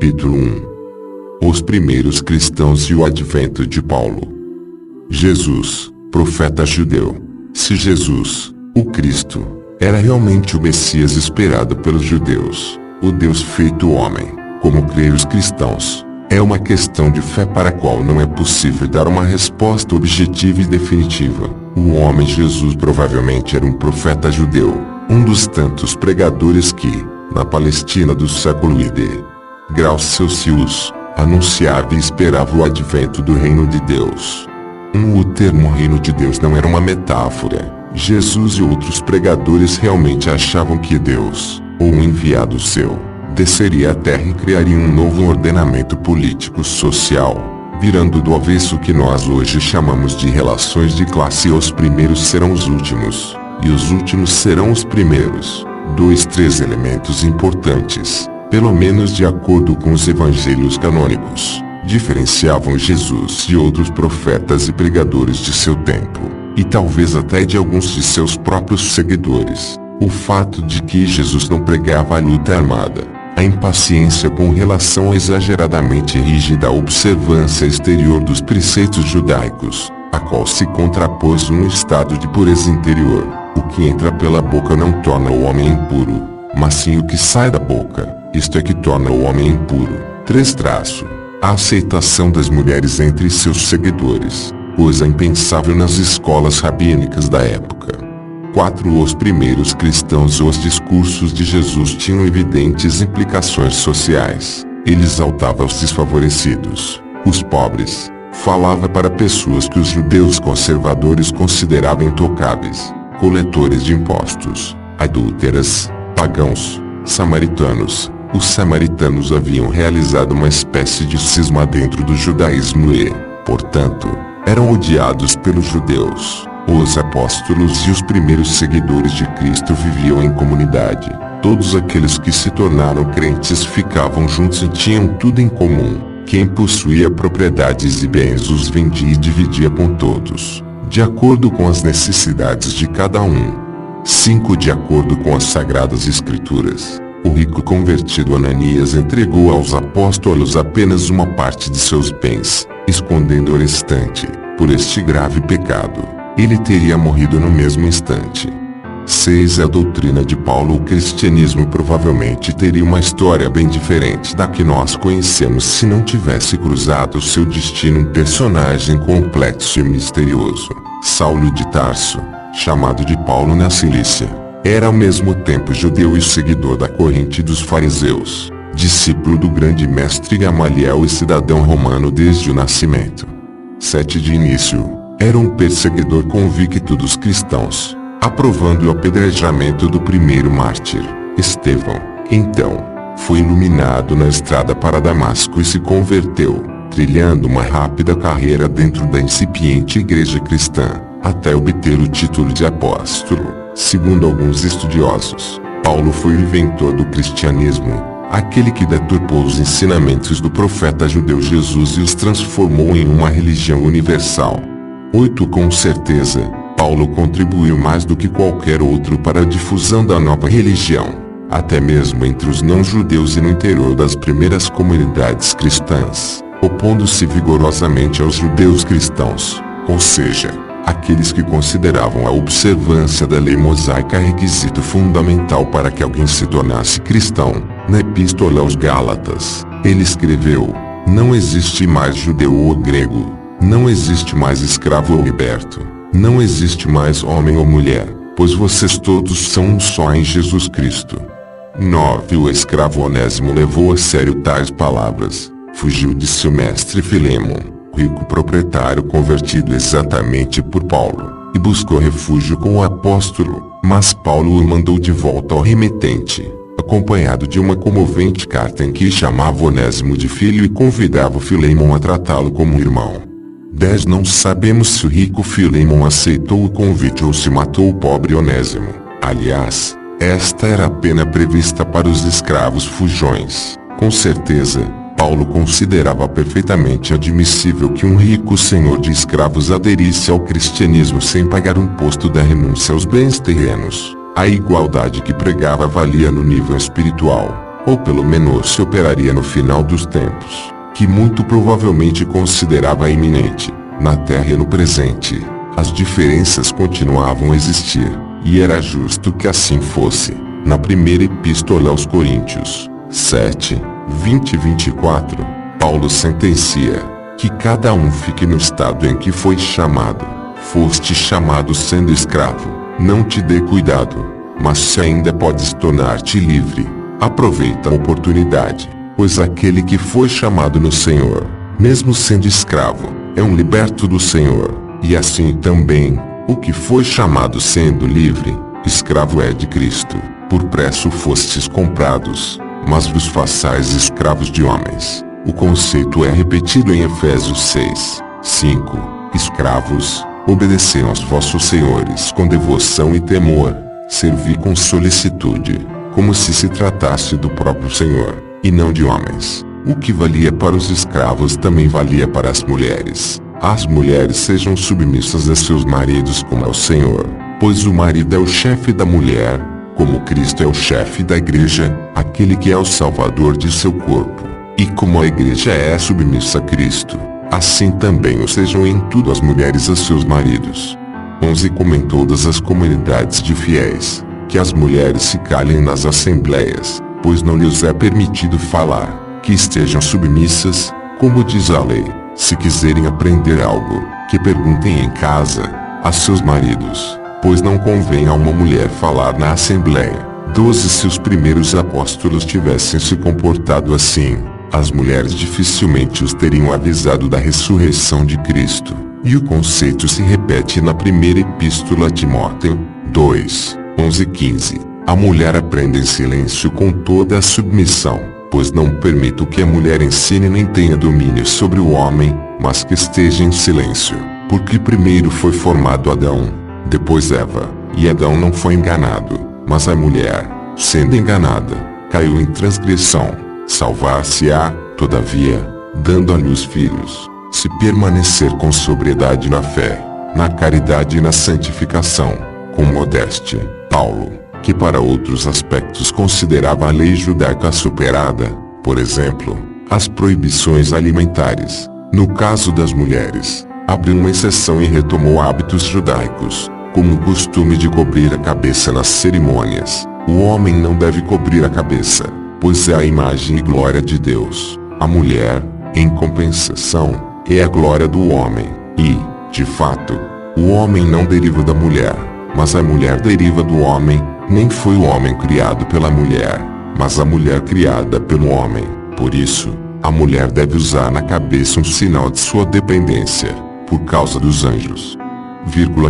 Capítulo 1. Os primeiros cristãos e o advento de Paulo. Jesus, profeta judeu. Se Jesus, o Cristo, era realmente o Messias esperado pelos judeus, o Deus feito homem, como creem os cristãos, é uma questão de fé para a qual não é possível dar uma resposta objetiva e definitiva. O homem Jesus provavelmente era um profeta judeu, um dos tantos pregadores que, na Palestina do século ID, Graus Celsius, anunciava e esperava o advento do reino de Deus. O termo reino de Deus não era uma metáfora. Jesus e outros pregadores realmente achavam que Deus, ou um enviado seu, desceria à terra e criaria um novo ordenamento político-social, virando do avesso o que nós hoje chamamos de relações de classe. Os primeiros serão os últimos, e os últimos serão os primeiros. Três elementos importantes, pelo menos de acordo com os evangelhos canônicos, diferenciavam Jesus de outros profetas e pregadores de seu tempo, e talvez até de alguns de seus próprios seguidores. O fato de que Jesus não pregava a luta armada, a impaciência com relação à exageradamente rígida observância exterior dos preceitos judaicos, a qual se contrapôs um estado de pureza interior. O que entra pela boca não torna o homem impuro, mas sim o que sai da boca, isto é que torna o homem impuro. A aceitação das mulheres entre seus seguidores, coisa impensável nas escolas rabínicas da época. Os primeiros cristãos. Os discursos de Jesus tinham evidentes implicações sociais. Ele exaltava os desfavorecidos, os pobres, falava para pessoas que os judeus conservadores consideravam intocáveis, coletores de impostos, adúlteras, pagãos, samaritanos. Os samaritanos haviam realizado uma espécie de cisma dentro do judaísmo e, portanto, eram odiados pelos judeus. Os apóstolos e os primeiros seguidores de Cristo viviam em comunidade. Todos aqueles que se tornaram crentes ficavam juntos e tinham tudo em comum. Quem possuía propriedades e bens os vendia e dividia com todos, de acordo com as necessidades de cada um. De acordo com as Sagradas Escrituras, o rico convertido Ananias entregou aos apóstolos apenas uma parte de seus bens, escondendo o restante. Por este grave pecado, ele teria morrido no mesmo instante. A doutrina de Paulo. O cristianismo provavelmente teria uma história bem diferente da que nós conhecemos se não tivesse cruzado seu destino um personagem complexo e misterioso. Saulo de Tarso, chamado de Paulo na Cilícia, era ao mesmo tempo judeu e seguidor da corrente dos fariseus, discípulo do grande mestre Gamaliel e cidadão romano desde o nascimento. De início, era um perseguidor convicto dos cristãos, aprovando o apedrejamento do primeiro mártir, Estevão. Então, foi iluminado na estrada para Damasco e se converteu, trilhando uma rápida carreira dentro da incipiente igreja cristã, até obter o título de apóstolo. Segundo alguns estudiosos, Paulo foi o inventor do cristianismo, aquele que deturpou os ensinamentos do profeta judeu Jesus e os transformou em uma religião universal. Com certeza, Paulo contribuiu mais do que qualquer outro para a difusão da nova religião, até mesmo entre os não-judeus e no interior das primeiras comunidades cristãs, opondo-se vigorosamente aos judeus cristãos, ou seja, aqueles que consideravam a observância da lei mosaica requisito fundamental para que alguém se tornasse cristão. Na Epístola aos Gálatas, ele escreveu: não existe mais judeu ou grego, não existe mais escravo ou liberto, não existe mais homem ou mulher, pois vocês todos são um só em Jesus Cristo. O escravo Onésimo levou a sério tais palavras, fugiu de seu mestre Filemon, rico proprietário convertido exatamente por Paulo, e buscou refúgio com o apóstolo, mas Paulo o mandou de volta ao remetente, acompanhado de uma comovente carta em que chamava Onésimo de filho e convidava Filemon a tratá-lo como irmão. Não sabemos se o rico Filemon aceitou o convite ou se matou o pobre Onésimo. Aliás, esta era a pena prevista para os escravos fujões. Com certeza, Paulo considerava perfeitamente admissível que um rico senhor de escravos aderisse ao cristianismo sem pagar um imposto da renúncia aos bens terrenos. A igualdade que pregava valia no nível espiritual, ou pelo menos se operaria no final dos tempos, que muito provavelmente considerava iminente. Na terra e no presente, as diferenças continuavam a existir, e era justo que assim fosse. Na primeira epístola aos Coríntios, 7, 20 e 24, Paulo sentencia que cada um fique no estado em que foi chamado. Foste chamado sendo escravo, não te dê cuidado, mas se ainda podes tornar-te livre, aproveita a oportunidade, pois aquele que foi chamado no Senhor, mesmo sendo escravo, é um liberto do Senhor, e assim também, o que foi chamado sendo livre, escravo é de Cristo. Por preço fostes comprados, mas vos façais escravos de homens. O conceito é repetido em Efésios 6, 5. Escravos, obedecei aos vossos senhores com devoção e temor, servi com solicitude, como se tratasse do próprio Senhor, e não de homens. O que valia para os escravos também valia para as mulheres. As mulheres sejam submissas a seus maridos como ao Senhor, pois o marido é o chefe da mulher, como Cristo é o chefe da igreja, aquele que é o salvador de seu corpo. E como a igreja é submissa a Cristo, assim também o sejam em tudo as mulheres a seus maridos. 11. Como em todas as comunidades de fiéis, que as mulheres se calem nas assembleias, pois não lhes é permitido falar, que estejam submissas, como diz a lei. Se quiserem aprender algo, que perguntem em casa, a seus maridos, pois não convém a uma mulher falar na assembleia. 12. Se os primeiros apóstolos tivessem se comportado assim, as mulheres dificilmente os teriam avisado da ressurreição de Cristo. E o conceito se repete na primeira epístola a Timóteo, 2, 11 e 15. A mulher aprende em silêncio com toda a submissão, pois não permito que a mulher ensine nem tenha domínio sobre o homem, mas que esteja em silêncio, porque primeiro foi formado Adão, depois Eva, e Adão não foi enganado, mas a mulher, sendo enganada, caiu em transgressão. Salvar-se-á, todavia, dando à luz filhos, se permanecer com sobriedade na fé, na caridade e na santificação, com modéstia. Paulo, que para outros aspectos considerava a lei judaica superada, por exemplo, as proibições alimentares, no caso das mulheres, abriu uma exceção e retomou hábitos judaicos, como o costume de cobrir a cabeça nas cerimônias. O homem não deve cobrir a cabeça, pois é a imagem e glória de Deus. A mulher, em compensação, é a glória do homem, e, de fato, o homem não deriva da mulher, mas a mulher deriva do homem. Nem foi o homem criado pela mulher, mas a mulher criada pelo homem. Por isso, a mulher deve usar na cabeça um sinal de sua dependência, por causa dos anjos.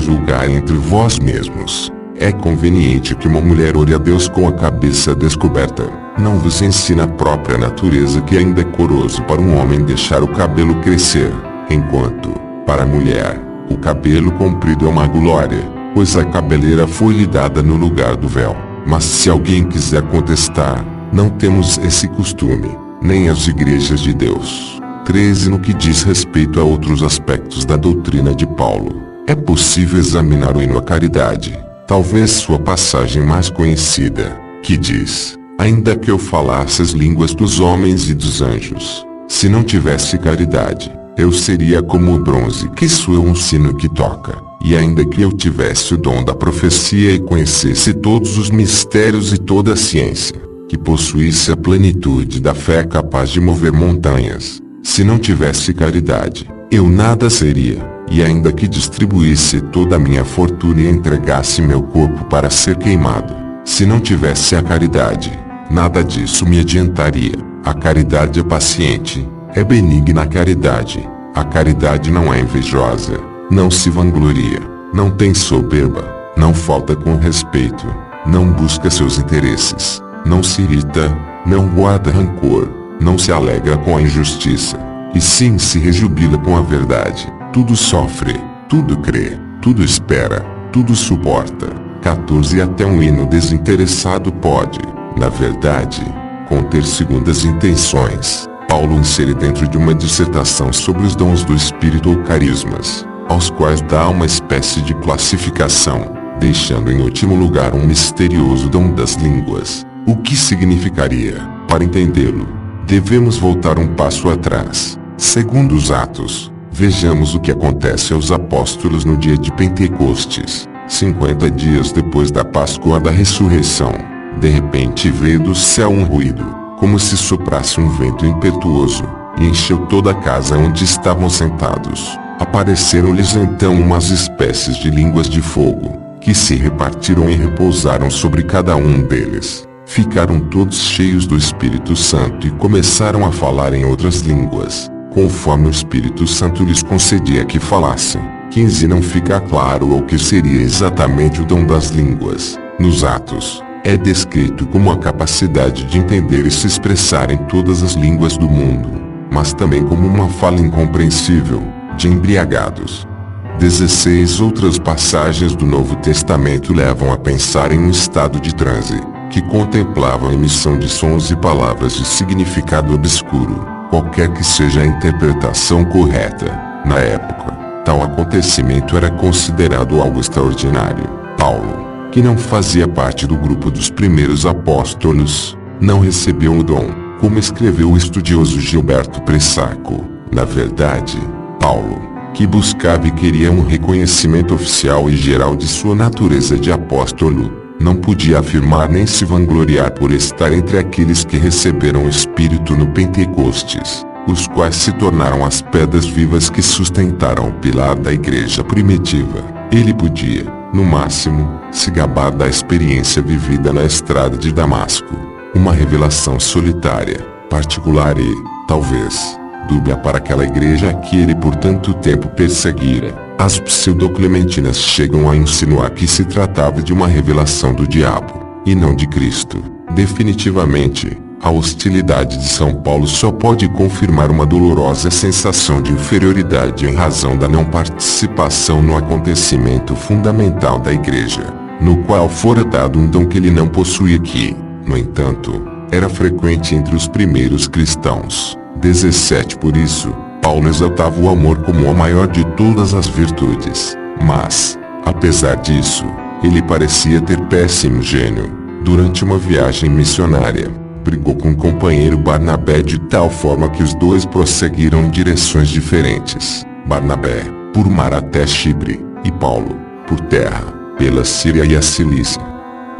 Julgar entre vós mesmos. É conveniente que uma mulher ore a Deus com a cabeça descoberta. Não vos ensina a própria natureza que ainda é coroso para um homem deixar o cabelo crescer, enquanto, para a mulher, o cabelo comprido é uma glória, pois a cabeleira foi-lhe dada no lugar do véu. Mas se alguém quiser contestar, não temos esse costume, nem as igrejas de Deus. 13. No que diz respeito a outros aspectos da doutrina de Paulo, é possível examinar o hino à caridade, talvez sua passagem mais conhecida, que diz: ainda que eu falasse as línguas dos homens e dos anjos, se não tivesse caridade, eu seria como o bronze que soa um sino que toca. E ainda que eu tivesse o dom da profecia e conhecesse todos os mistérios e toda a ciência, que possuísse a plenitude da fé capaz de mover montanhas, se não tivesse caridade, eu nada seria. E ainda que distribuísse toda a minha fortuna e entregasse meu corpo para ser queimado, se não tivesse a caridade, nada disso me adiantaria. A caridade é paciente, é benigna a caridade. A caridade não é invejosa, não se vangloria, não tem soberba, não falta com respeito, não busca seus interesses, não se irrita, não guarda rancor, não se alegra com a injustiça, e sim se rejubila com a verdade. Tudo sofre, tudo crê, tudo espera, tudo suporta. 14. Até um hino desinteressado pode, na verdade, conter segundas intenções. Paulo insere dentro de uma dissertação sobre os dons do Espírito ou carismas, aos quais dá uma espécie de classificação, deixando em último lugar um misterioso dom das línguas. O que significaria? Para entendê-lo, devemos voltar um passo atrás. Segundo os Atos, vejamos o que acontece aos apóstolos no dia de Pentecostes, 50 dias depois da Páscoa da ressurreição. De repente veio do céu um ruído, como se soprasse um vento impetuoso, e encheu toda a casa onde estavam sentados. Apareceram-lhes então umas espécies de línguas de fogo, que se repartiram e repousaram sobre cada um deles. Ficaram todos cheios do Espírito Santo e começaram a falar em outras línguas, conforme o Espírito Santo lhes concedia que falassem. 15 Não fica claro o que seria exatamente o dom das línguas. Nos Atos, é descrito como a capacidade de entender e se expressar em todas as línguas do mundo, mas também como uma fala incompreensível, de embriagados. 16 Outras passagens do Novo Testamento levam a pensar em um estado de transe, que contemplava a emissão de sons e palavras de significado obscuro, qualquer que seja a interpretação correta. Na época, tal acontecimento era considerado algo extraordinário. Paulo, que não fazia parte do grupo dos primeiros apóstolos, não recebeu o dom, como escreveu o estudioso Gilberto Pressaco. Na verdade, Paulo, que buscava e queria um reconhecimento oficial e geral de sua natureza de apóstolo, não podia afirmar nem se vangloriar por estar entre aqueles que receberam o Espírito no Pentecostes, os quais se tornaram as pedras vivas que sustentaram o pilar da igreja primitiva. Ele podia, no máximo, se gabar da experiência vivida na estrada de Damasco, uma revelação solitária, particular e, talvez, dúbia para aquela igreja que ele por tanto tempo perseguira. As pseudoclementinas chegam a insinuar que se tratava de uma revelação do diabo, e não de Cristo. Definitivamente, a hostilidade de São Paulo só pode confirmar uma dolorosa sensação de inferioridade em razão da não participação no acontecimento fundamental da igreja, no qual fora dado um dom que ele não possuía que, no entanto, era frequente entre os primeiros cristãos. 17 Por isso, Paulo exaltava o amor como a maior de todas as virtudes, mas, apesar disso, ele parecia ter péssimo gênio. Durante uma viagem missionária, brigou com o companheiro Barnabé de tal forma que os dois prosseguiram em direções diferentes. Barnabé, por mar até Chipre, e Paulo, por terra, pela Síria e a Cilícia.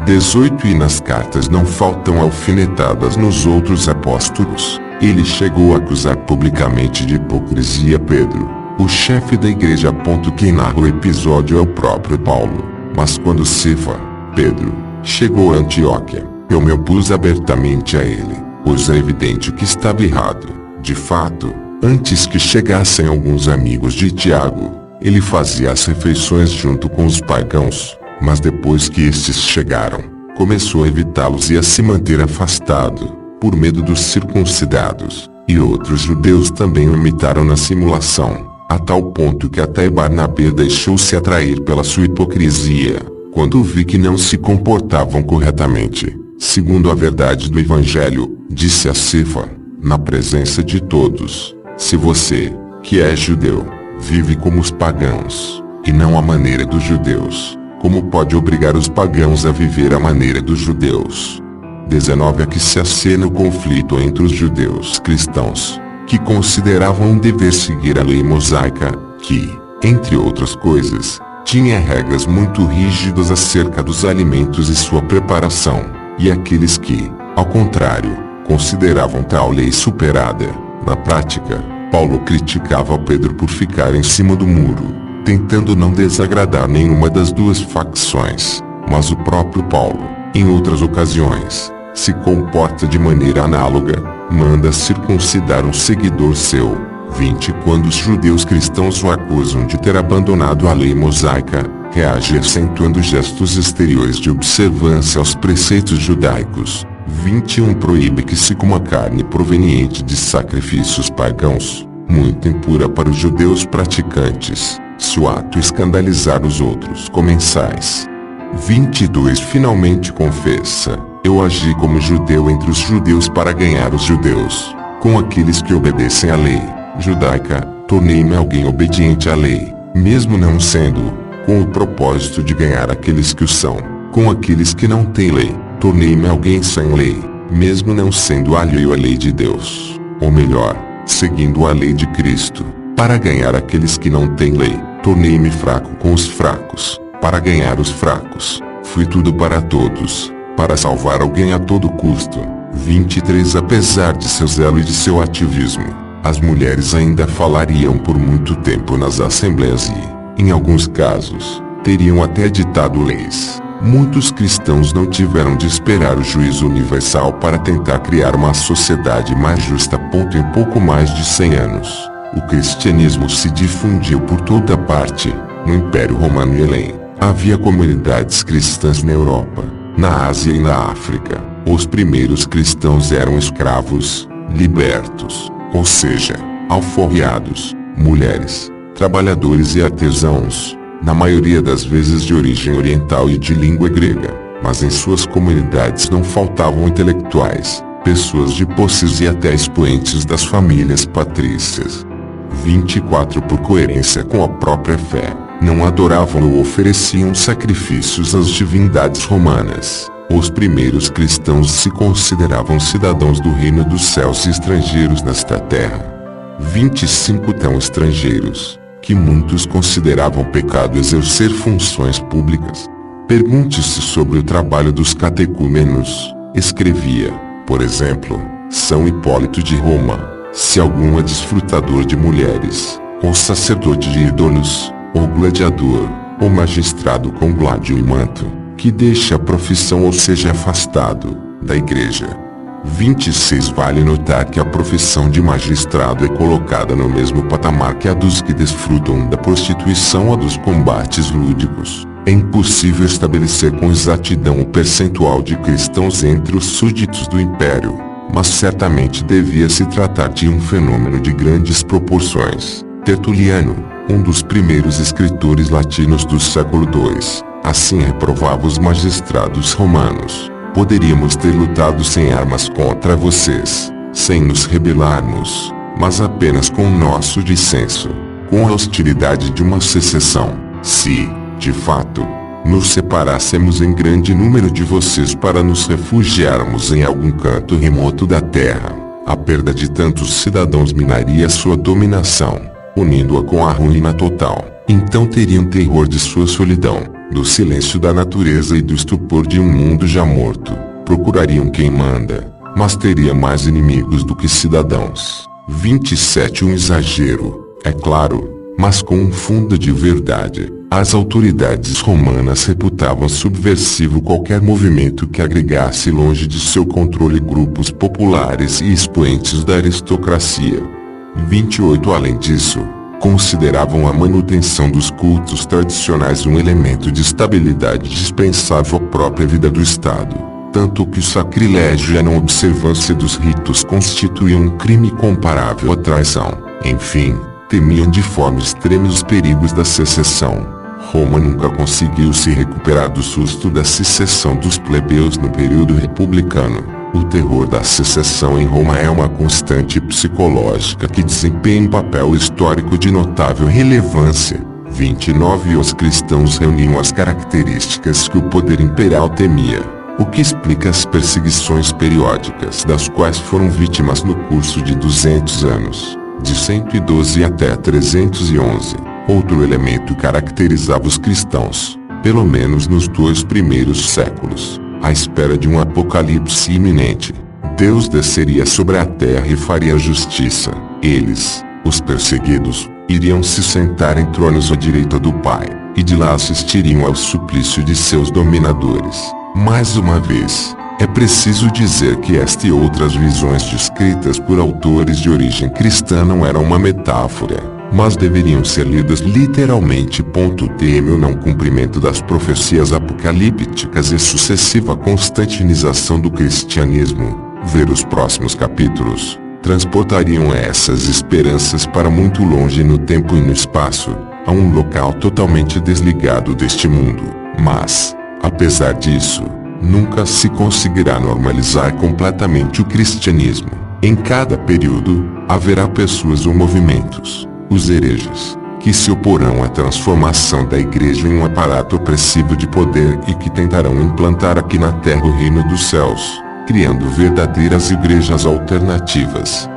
18 E nas cartas não faltam alfinetadas nos outros apóstolos. Ele chegou a acusar publicamente de hipocrisia Pedro, o chefe da igreja. Quem narra o episódio é o próprio Paulo, mas quando Cefa, Pedro, chegou a Antioquia, eu me opus abertamente a ele, pois é evidente que estava errado. De fato, antes que chegassem alguns amigos de Tiago, ele fazia as refeições junto com os pagãos, mas depois que estes chegaram, começou a evitá-los e a se manter afastado, por medo dos circuncidados, e outros judeus também o imitaram na simulação, a tal ponto que até Barnabé deixou-se atrair pela sua hipocrisia, quando vi que não se comportavam corretamente, segundo a verdade do Evangelho. Disse a Cefa, na presença de todos: se você, que é judeu, vive como os pagãos, e não à maneira dos judeus, como pode obrigar os pagãos a viver à maneira dos judeus? 19 Aqui se acena o conflito entre os judeus cristãos, que consideravam um dever seguir a lei mosaica, que, entre outras coisas, tinha regras muito rígidas acerca dos alimentos e sua preparação, e aqueles que, ao contrário, consideravam tal lei superada. Na prática, Paulo criticava Pedro por ficar em cima do muro, tentando não desagradar nenhuma das duas facções, mas o próprio Paulo, em outras ocasiões, se comporta de maneira análoga, manda circuncidar um seguidor seu. 20 Quando os judeus cristãos o acusam de ter abandonado a lei mosaica, reage acentuando gestos exteriores de observância aos preceitos judaicos. 21 Proíbe que se coma carne proveniente de sacrifícios pagãos, muito impura para os judeus praticantes, se o ato escandalizar os outros comensais. 22 Finalmente confessa: eu agi como judeu entre os judeus para ganhar os judeus. Com aqueles que obedecem à lei judaica, tornei-me alguém obediente à lei, mesmo não sendo, com o propósito de ganhar aqueles que o são. Com aqueles que não têm lei, tornei-me alguém sem lei, mesmo não sendo alheio à lei de Deus, ou melhor, seguindo a lei de Cristo, para ganhar aqueles que não têm lei. Tornei-me fraco com os fracos, para ganhar os fracos. Fui tudo para todos, para salvar alguém a todo custo. 23. Apesar de seu zelo e de seu ativismo, as mulheres ainda falariam por muito tempo nas assembleias e, em alguns casos, teriam até ditado leis. Muitos cristãos não tiveram de esperar o juízo universal para tentar criar uma sociedade mais justa. Em pouco mais de 100 anos, o cristianismo se difundiu por toda parte. No Império Romano e Helém, havia comunidades cristãs na Europa, na Ásia e na África. Os primeiros cristãos eram escravos, libertos, ou seja, alforriados, mulheres, trabalhadores e artesãos, na maioria das vezes de origem oriental e de língua grega, mas em suas comunidades não faltavam intelectuais, pessoas de posses e até expoentes das famílias patrícias. 24. Por coerência com a própria fé, não adoravam ou ofereciam sacrifícios às divindades romanas. Os primeiros cristãos se consideravam cidadãos do reino dos céus e estrangeiros nesta terra. 25. Tão estrangeiros, que muitos consideravam pecado exercer funções públicas. Pergunte-se sobre o trabalho dos catecúmenos, escrevia, por exemplo, São Hipólito de Roma, se algum é desfrutador de mulheres, ou sacerdote de ídolos, ou gladiador, ou magistrado com gládio e manto, que deixe a profissão ou seja afastado da igreja. 26. Vale notar que a profissão de magistrado é colocada no mesmo patamar que a dos que desfrutam da prostituição ou dos combates lúdicos. É impossível estabelecer com exatidão o percentual de cristãos entre os súditos do império, mas certamente devia se tratar de um fenômeno de grandes proporções. Tertuliano, um dos primeiros escritores latinos do século II, assim reprovava os magistrados romanos: poderíamos ter lutado sem armas contra vocês, sem nos rebelarmos, mas apenas com o nosso dissenso, com a hostilidade de uma secessão. Se, de fato, nos separássemos em grande número de vocês para nos refugiarmos em algum canto remoto da terra, a perda de tantos cidadãos minaria sua dominação, unindo-a com a ruína total. Então teriam terror de sua solidão, do silêncio da natureza e do estupor de um mundo já morto. Procurariam quem manda, mas teria mais inimigos do que cidadãos. 27. Um exagero, é claro, mas com um fundo de verdade. As autoridades romanas reputavam subversivo qualquer movimento que agregasse longe de seu controle grupos populares e expoentes da aristocracia. 28. Além disso, consideravam a manutenção dos cultos tradicionais um elemento de estabilidade dispensável à própria vida do Estado, tanto que o sacrilégio e a não observância dos ritos constituíam um crime comparável à traição. Enfim, temiam de forma extrema os perigos da secessão. Roma nunca conseguiu se recuperar do susto da secessão dos plebeus no período republicano. O terror da secessão em Roma é uma constante psicológica que desempenha um papel histórico de notável relevância. 29. Os cristãos reuniam as características que o poder imperial temia, o que explica as perseguições periódicas das quais foram vítimas no curso de 200 anos, de 112 até 311. Outro elemento caracterizava os cristãos, pelo menos nos 2 primeiros séculos: à espera de um apocalipse iminente. Deus desceria sobre a terra e faria justiça. Eles, os perseguidos, iriam se sentar em tronos à direita do Pai, e de lá assistiriam ao suplício de seus dominadores. Mais uma vez, é preciso dizer que esta e outras visões descritas por autores de origem cristã não eram uma metáfora, mas deveriam ser lidas literalmente. Teme o não cumprimento das profecias apocalípticas e sucessiva constantinização do cristianismo. Ver os próximos capítulos. Transportariam essas esperanças para muito longe no tempo e no espaço, a um local totalmente desligado deste mundo. Mas, apesar disso, nunca se conseguirá normalizar completamente o cristianismo. Em cada período, haverá pessoas ou movimentos, os hereges, que se oporão à transformação da igreja em um aparato opressivo de poder e que tentarão implantar aqui na terra o reino dos céus. criando verdadeiras igrejas alternativas.